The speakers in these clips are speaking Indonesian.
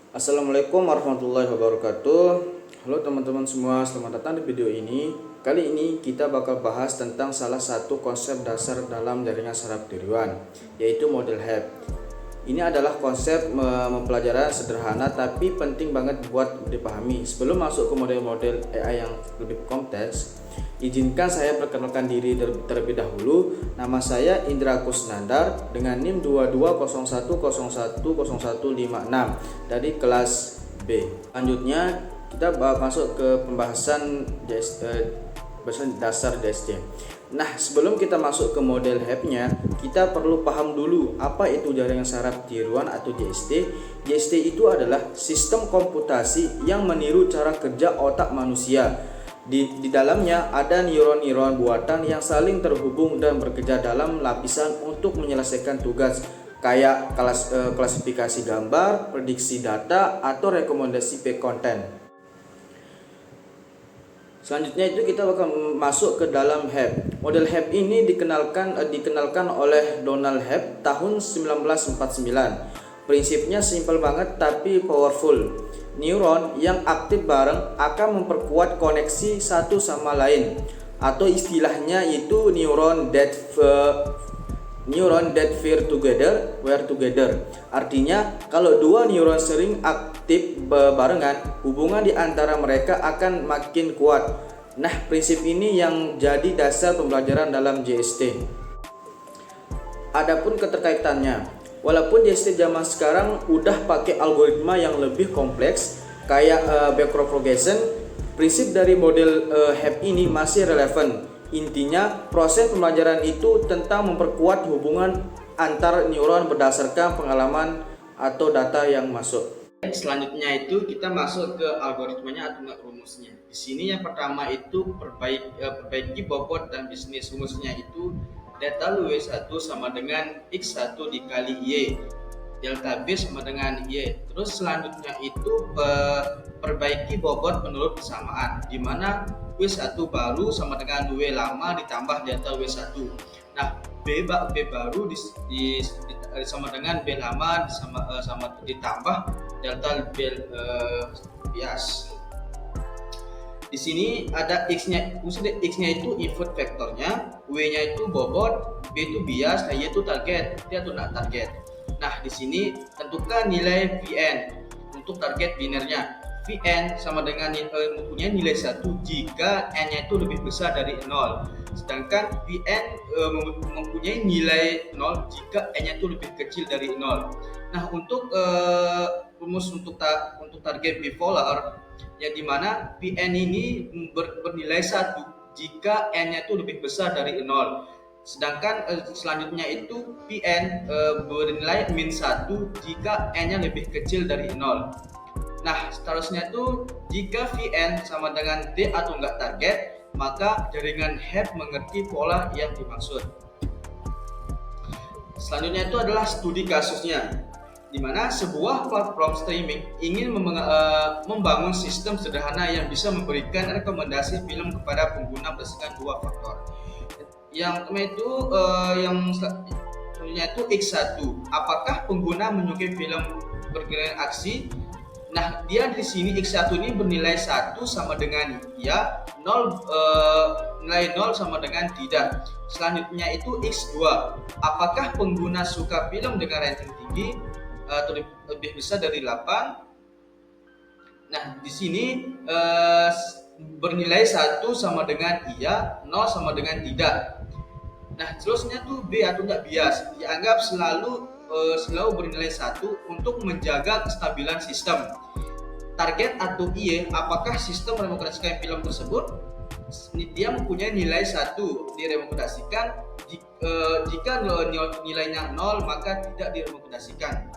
Assalamualaikum warahmatullahi wabarakatuh. Halo teman-teman semua, selamat datang di video ini. Kali ini kita bakal bahas tentang salah satu konsep dasar dalam jaringan saraf tiruan, yaitu model HEP. Ini adalah konsep mempelajari sederhana tapi penting banget buat dipahami. Sebelum masuk ke model-model AI yang lebih kompleks, izinkan saya perkenalkan diri terlebih dahulu. Nama saya Indra Kusnandar dengan NIM 2201010156 dari kelas B. Selanjutnya kita masuk ke pembahasan dasar DST. Nah, sebelum kita masuk ke model HEP-nya, kita perlu paham dulu apa itu jaringan saraf tiruan atau JST. JST itu adalah sistem komputasi yang meniru cara kerja otak manusia. Di dalamnya ada neuron-neuron buatan yang saling terhubung dan bekerja dalam lapisan untuk menyelesaikan tugas kayak klasifikasi gambar, prediksi data, atau rekomendasi konten. Selanjutnya itu kita bakal masuk ke dalam HEP. Model HEP ini dikenalkan oleh Donald Hebb tahun 1949. Prinsipnya simpel banget tapi powerful. Neuron yang aktif bareng akan memperkuat koneksi satu sama lain, atau istilahnya itu neuron that were together. Artinya kalau dua neuron sering aktif barengan, hubungan di antara mereka akan makin kuat. Nah, prinsip ini yang jadi dasar pembelajaran dalam JST. Adapun keterkaitannya, walaupun JST zaman sekarang udah pakai algoritma yang lebih kompleks kayak backpropagation, prinsip dari model HEP ini masih relevan. Intinya, proses pembelajaran itu tentang memperkuat hubungan antar neuron berdasarkan pengalaman atau data yang masuk. Selanjutnya itu kita masuk ke algoritmanya atau rumusnya. Di sini yang pertama itu perbaiki bobot dan bisnis. Rumusnya itu delta W1 sama dengan X1 dikali Y, delta B sama dengan Y. Terus selanjutnya itu perbaiki bobot menurut persamaan, di mana W1 baru sama dengan W lama ditambah delta W1. Nah, B baru sama dengan B lama sama ditambah delta B bias. Di sini ada X-nya, maksudnya X-nya itu input vektornya, W-nya itu bobot, B itu bias, nah Y itu target, dia tuh nak target. Nah, di sini tentukan nilai Vn untuk target binernya. Vn sama dengan mempunyai nilai 1 jika n-nya itu lebih besar dari 0. Sedangkan Vn mempunyai nilai 0 jika n-nya itu lebih kecil dari 0. Nah, untuk rumus untuk target bipolar, yang dimana Vn ini bernilai 1 jika n-nya itu lebih besar dari 0. Sedangkan selanjutnya itu Pn bernilai min 1 jika n-nya lebih kecil dari 0. Nah, seterusnya itu jika Vn sama dengan D atau enggak target, maka jaringan HEP mengerti pola yang dimaksud. Selanjutnya itu adalah studi kasusnya, di mana sebuah platform streaming ingin membangun sistem sederhana yang bisa memberikan rekomendasi film kepada pengguna berdasarkan dua faktor. Yang pertama itu itu X1. Apakah pengguna menyukai film bergenre aksi? Nah, dia di sini X1 ini bernilai 1 sama dengan ya, 0 nilai 0 sama dengan tidak. Selanjutnya itu X2. Apakah pengguna suka film dengan rating tinggi atau lebih besar dari 8? Nah, di sini bernilai 1 sama dengan iya, 0 sama dengan tidak. Nah, seterusnya tuh B atau enggak bias, dianggap selalu bernilai 1 untuk menjaga kestabilan sistem. Target atau I, apakah sistem merekomendasikan film tersebut? Dia mempunyai nilai 1, direkomendasikan. Jika nilainya 0, maka tidak direkomendasikan.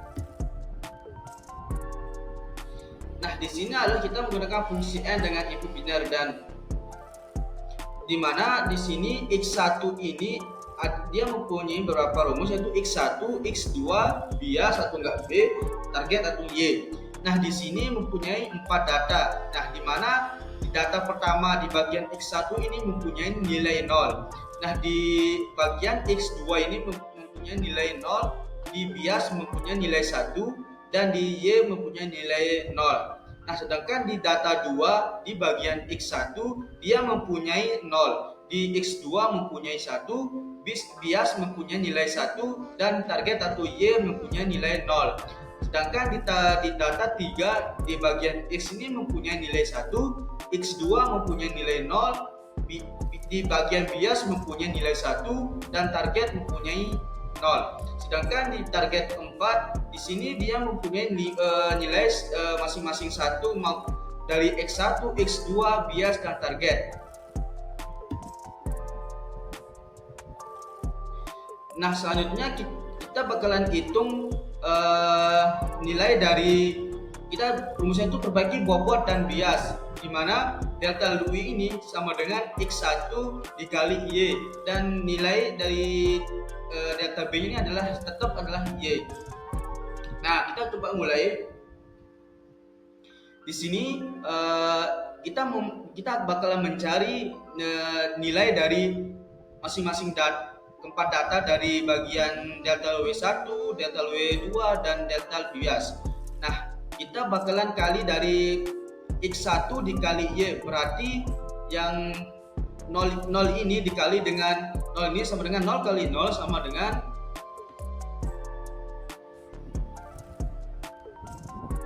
Nah, di sini adalah kita menggunakan fungsi n dengan input biner, dan di mana di sini X1 ini dia mempunyai beberapa rumus, yaitu X1, X2, bias atau enggak B, target atau Y. Nah, di sini mempunyai 4 data. Nah, di mana di data pertama di bagian X1 ini mempunyai nilai 0. Nah, di bagian X2 ini mempunyai nilai 0, di bias mempunyai nilai 1, dan di Y mempunyai nilai 0. Nah, sedangkan di data 2 di bagian X1 dia mempunyai 0, di X2 mempunyai 1, bias mempunyai nilai 1, dan target atau Y mempunyai nilai 0. Sedangkan di data 3 di bagian X ini mempunyai nilai 1, X2 mempunyai nilai 0, di bagian bias mempunyai nilai 1, dan target mempunyai 0. Sedangkan di target 4 di sini dia mempunyai nilai masing-masing 1 dari X1, X2, bias, dan target. Nah, selanjutnya kita bakalan hitung nilai dari rumusnya itu perbagi bobot dan bias, di mana delta Lui ini sama dengan X1 dikali Y, dan nilai dari delta B ini tetap adalah Y. Nah, kita coba mulai. Di sini kita bakalan mencari nilai dari masing-masing keempat data dari bagian delta W1, delta W2, dan delta bias. Nah, kita bakalan kali dari X1 dikali Y, berarti yang 0 ini dikali dengan 0 ini sama dengan 0 kali 0 sama dengan,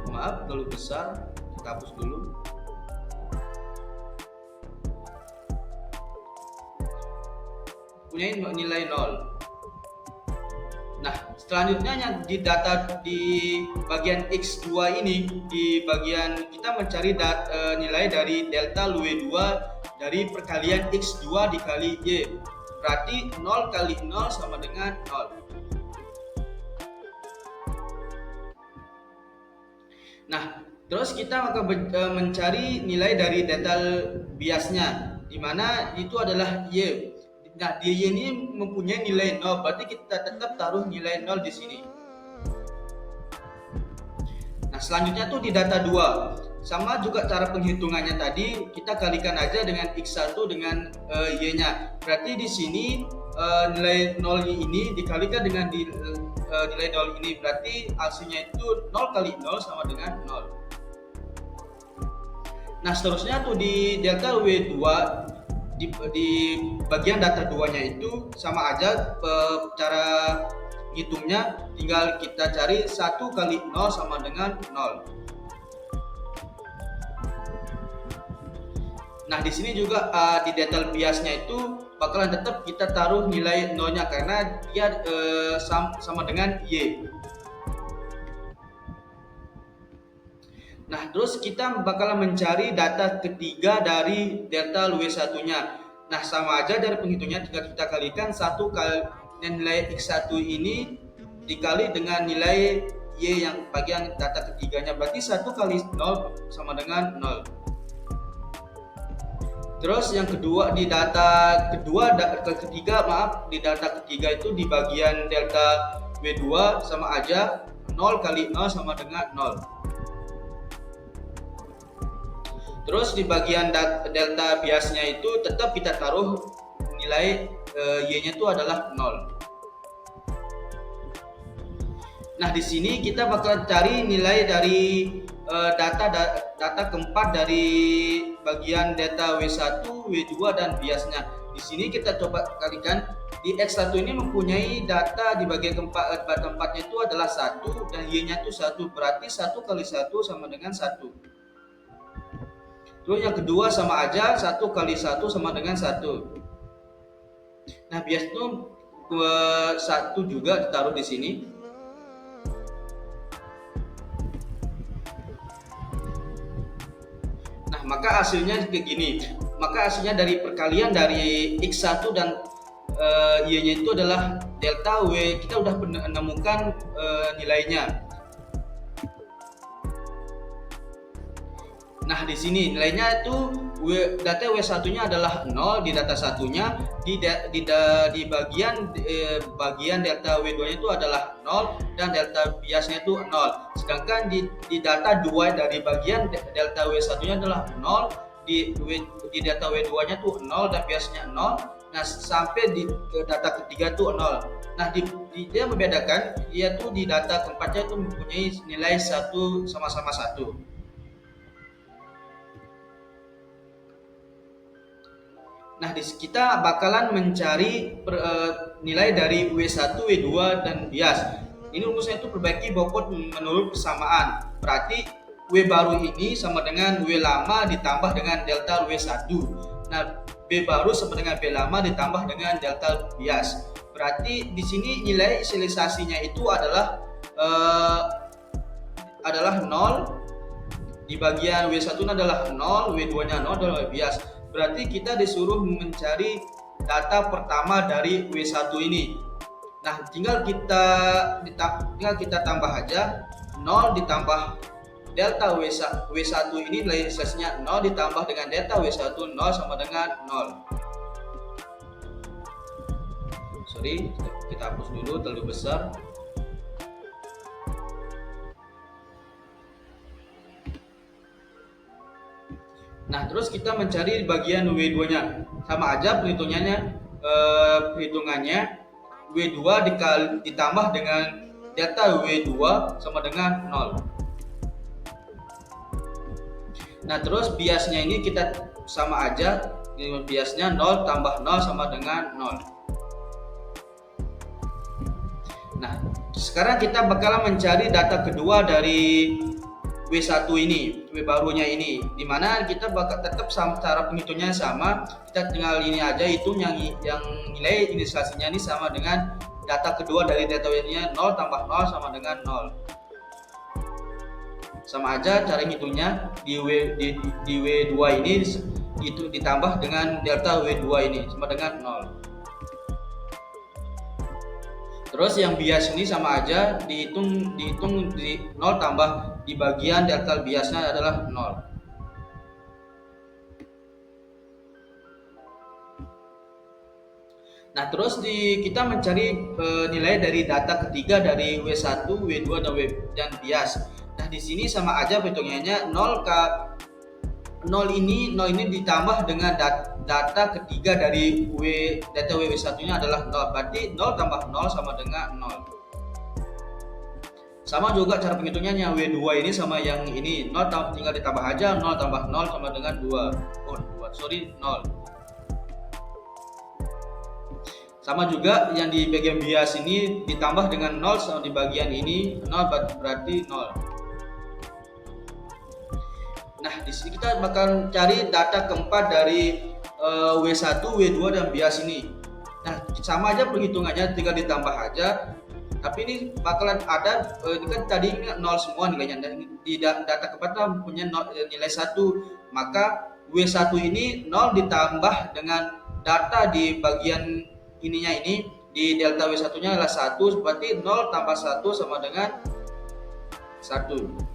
maaf terlalu besar, kita hapus dulu. Punya nilai 0. Nah, selanjutnya yang di data di bagian X2 ini, di bagian kita mencari nilai dari delta W2 dari perkalian X2 dikali Y, berarti 0 kali 0 sama dengan 0. Nah, terus kita akan mencari nilai dari delta biasnya, di mana itu adalah Y. Nah, Y ini mempunyai nilai 0, berarti kita tetap taruh nilai 0 di sini. Nah, selanjutnya tuh di data 2. Sama juga cara penghitungannya tadi, kita kalikan aja dengan X1 dengan Y-nya. Berarti di sini nilai 0 ini dikalikan dengan nilai 0 ini, berarti hasilnya itu 0 kali 0 sama dengan 0. Nah, seterusnya tuh di delta W2, di bagian data 2-nya itu sama aja cara hitungnya, tinggal kita cari 1 kali 0 sama dengan 0. Nah, di sini juga di data biasnya itu bakalan tetap kita taruh nilai 0-nya karena dia sama dengan Y. Nah, terus kita bakalan mencari data ketiga dari delta W1-nya. Nah, sama aja dari penghitungnya, tinggal kita kalikan 1 kali nilai X1 ini dikali dengan nilai Y yang bagian data ketiganya, berarti 1 kali 0 sama dengan 0. Terus yang kedua di data ketiga itu di bagian delta W2 sama aja 0 kali 0 sama dengan 0. Terus di bagian delta biasnya itu tetap kita taruh nilai Y-nya itu adalah 0. Nah, di sini kita bakal cari nilai dari data keempat dari bagian data W1, W2, dan biasnya. Di sini kita coba kalikan, di X1 ini mempunyai data di bagian tempatnya itu adalah 1 dan Y-nya itu 1, berarti 1 kali 1 sama dengan 1. Terus yang kedua sama aja, 1 kali 1 sama dengan 1. Nah, bias itu 1 juga ditaruh di sini. Nah, maka hasilnya kayak gini. Maka hasilnya dari perkalian dari X1 dan Y-nya itu adalah delta W. Kita udah menemukan nilainya. Nah, di sini nilainya itu data W1-nya adalah 0 di data satunya, di bagian delta W2-nya itu adalah 0 dan delta biasnya itu 0. Sedangkan di data 2 dari bagian delta W1-nya adalah 0, di data W2-nya itu 0 dan biasnya 0. Nah, sampai di data ketiga itu 0. Nah, dia membedakan, dia tuh di data keempatnya itu mempunyai nilai 1 sama-sama 1. Nah, kita bakalan mencari nilai dari W1, W2, dan bias. Ini rumusnya itu perbaiki bobot menurut persamaan. Berarti W baru ini sama dengan W lama ditambah dengan delta W1. Nah, B baru sama dengan B lama ditambah dengan delta bias. Berarti di sini nilai inisialisasinya itu adalah 0. Di bagian W1 adalah 0, W2-nya 0 adalah bias. Berarti kita disuruh mencari data pertama dari W1 ini. Nah, tinggal kita tambah aja 0 ditambah delta W1 ini nilai inisialisasinya 0 ditambah dengan delta W1 0 sama dengan 0. Sorry, kita hapus dulu terlalu besar. Nah, terus kita mencari bagian W2-nya. Sama aja perhitungannya W2 ditambah dengan delta W2 sama dengan 0. Nah, terus biasnya ini kita sama aja, biasnya 0 tambah 0 sama dengan 0. Nah, sekarang kita bakalan mencari data kedua dari W1 ini, W barunya ini, dimana kita bakal tetap sama cara penghitungannya sama. Kita tinggal ini aja, hitung yang nilai inisialisasinya ini sama dengan data kedua dari data W-nya 0 tambah 0 sama dengan 0. Sama aja cara ngitungnya, di W2 ini itu ditambah dengan delta W2 ini sama dengan 0. Terus yang bias ini sama aja, dihitung di 0 tambah di bagian delta biasnya adalah 0. Nah, terus kita mencari nilai dari data ketiga dari W1, W2 dan bias. Nah, di sini sama aja perhitungannya 0 ini ditambah dengan data ketiga dari data W1 nya adalah 0. Berarti 0 tambah 0 sama dengan 0. Sama juga cara penghitungannya, W2 ini sama yang ini 0 tinggal ditambah aja, 0 tambah 0 sama dengan 2. 0. Sama juga yang di bagian bias ini ditambah dengan 0 sama di bagian ini 0, berarti 0. Nah, di sini kita bakal cari data keempat dari W1, W2 dan bias ini. Nah, sama aja perhitungannya, tinggal ditambah aja. Tapi ini bakalan ada, ini kan tadi 0 semua nilainya. Dan di data keempat punya nilai 1. Maka W1 ini 0 ditambah dengan data di bagian ininya ini, di delta W1 nya adalah 1. Berarti 0 tambah 1 sama dengan 1.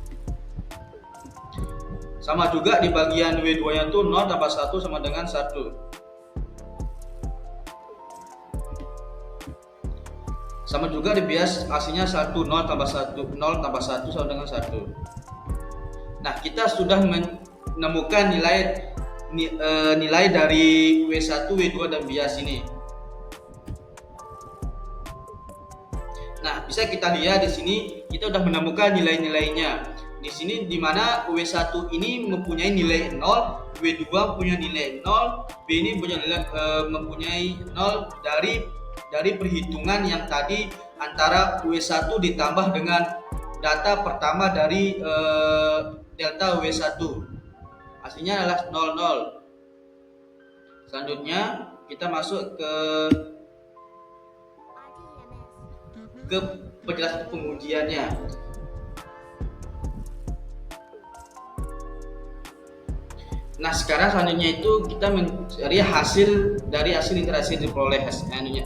Sama juga di bagian W2 nya itu 0 tambah 1 sama dengan 1. Sama juga di bias hasilnya 1, 0 tambah 1 sama dengan 1. Nah, kita sudah menemukan nilai dari W1, W2 dan bias ini. Nah, bisa kita lihat di sini kita sudah menemukan nilai-nilainya. Di sini di mana W1 ini mempunyai nilai 0, W2 punya nilai 0, B ini mempunyai 0 dari perhitungan yang tadi antara W1 ditambah dengan data pertama dari delta W1. Hasilnya adalah 00. Selanjutnya kita masuk ke penjelasan pengujiannya. Nah, sekarang selanjutnya itu kita mencari hasil interaksi diperoleh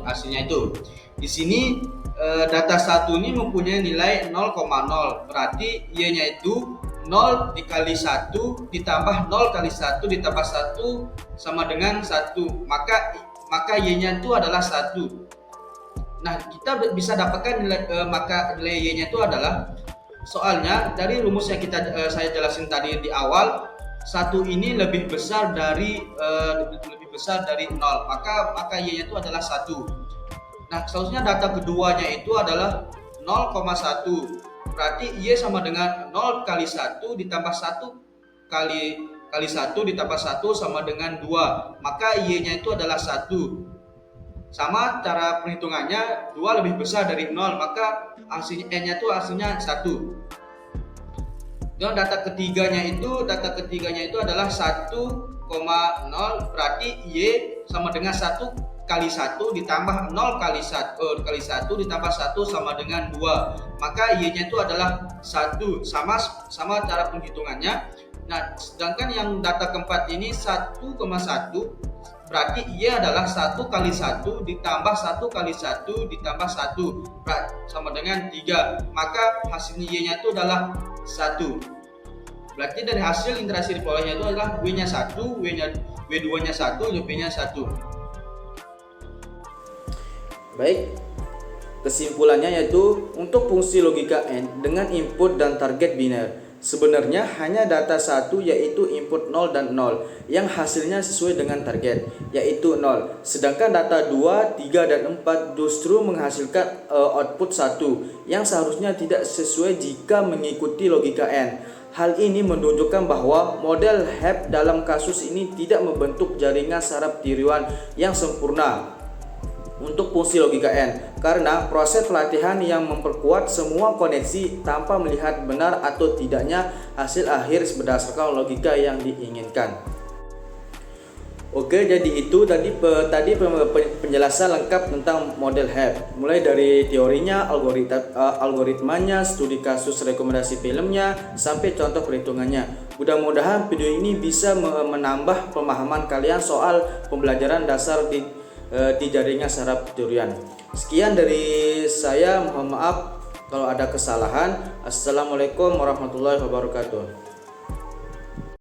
hasilnya itu. Di sini data 1 ini mempunyai nilai 0,0. Berarti Y-nya itu 0 dikali 1 ditambah 0 kali 1 ditambah 1 sama dengan 1. Maka Y-nya itu adalah 1. Nah, kita bisa dapatkan nilai Y-nya itu adalah, soalnya dari rumus yang saya jelasin tadi di awal, 1 ini lebih besar dari 0, maka Y-nya itu adalah 1. Nah, selanjutnya data keduanya itu adalah 0,1. Berarti Y sama dengan 0 kali 1 ditambah 1 kali 1 ditambah 1 sama dengan 2. Maka Y-nya itu adalah 1. Sama cara perhitungannya, 2 lebih besar dari 0, maka hasilnya N-nya itu hasilnya 1. Dan data ketiganya itu adalah 1,0, berarti Y sama dengan 1 kali 1 ditambah 0 kali 1 ditambah 1 sama dengan 2. Maka Y-nya itu adalah 1. Sama cara penghitungannya. Nah, sedangkan yang data keempat ini 1,1, berarti Y adalah 1 kali 1 ditambah 1 kali 1 ditambah 1 sama dengan 3. Maka hasilnya Y-nya itu adalah 1. Berarti dari hasil interaksi di bawahnya itu adalah W-nya 1, W2-nya 1, W-nya 1. Baik, kesimpulannya yaitu untuk fungsi logika AND dengan input dan target biner, sebenarnya hanya data 1 yaitu input 0 dan 0 yang hasilnya sesuai dengan target yaitu 0. Sedangkan data 2, 3 dan 4 justru menghasilkan output 1 yang seharusnya tidak sesuai jika mengikuti logika AND. Hal ini menunjukkan bahwa model HEP dalam kasus ini tidak membentuk jaringan saraf tiruan yang sempurna untuk fungsi logika AND karena proses pelatihan yang memperkuat semua koneksi tanpa melihat benar atau tidaknya hasil akhir berdasarkan logika yang diinginkan. Oke, jadi itu tadi penjelasan lengkap tentang model HEP, mulai dari teorinya, algoritmanya, studi kasus rekomendasi filmnya, sampai contoh perhitungannya. Mudah-mudahan video ini bisa menambah pemahaman kalian soal pembelajaran dasar di jaringan saraf tiruan. Sekian dari saya, mohon maaf kalau ada kesalahan. Assalamualaikum warahmatullahi wabarakatuh.